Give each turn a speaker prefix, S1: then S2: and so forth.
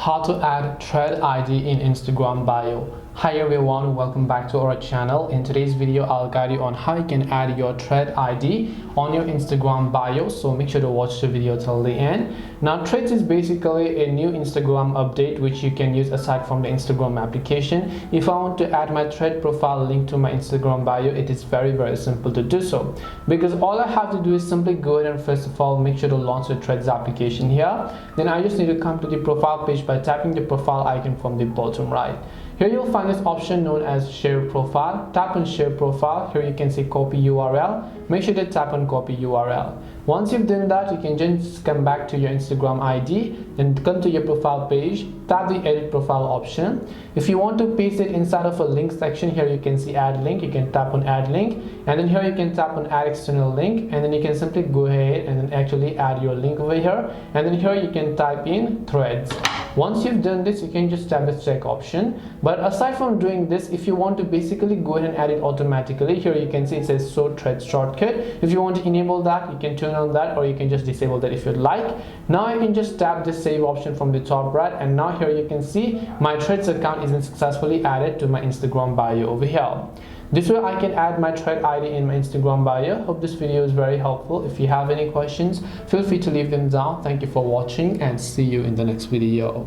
S1: How to add thread ID in Instagram bio. Hi everyone, welcome back to our channel. In today's video I'll guide you on how you can add your thread ID on your Instagram bio, so make sure to watch the video till the end. Now threads is basically a new Instagram update which you can use aside from the Instagram application. If I want to add my thread profile link to my Instagram bio, it is very simple to do so, because all I have to do is simply go ahead and first of all make sure to launch the threads application here. Then I just need to come to the profile page by tapping the profile icon from the bottom right. Here you'll find this option known as share profile. Tap on share profile. Here you can see copy URL. Make sure to tap on copy URL. Once you've done that, you can just come back to your Instagram ID, then come to your profile page, tap the edit profile option. If you want to paste it inside of a link section, here you can see add link. You can tap on add link, and then here you can tap on add external link, and then you can simply go ahead and then actually add your link over here, and then here you can type in threads. Once you've done this, you can just tap the check option. But aside from doing this, if you want to basically go ahead and add it automatically, here you can see it says show thread shortcut. If you want to enable that, you can turn on that, or you can just disable that if you'd like. Now you can just tap the save option from the top right, and now here you can see my threads account is successfully added to my Instagram bio over here. This way I can add my thread ID in my Instagram bio. Hope this video is very helpful. If you have any questions, feel free to leave them down. Thank you for watching and see you in the next video.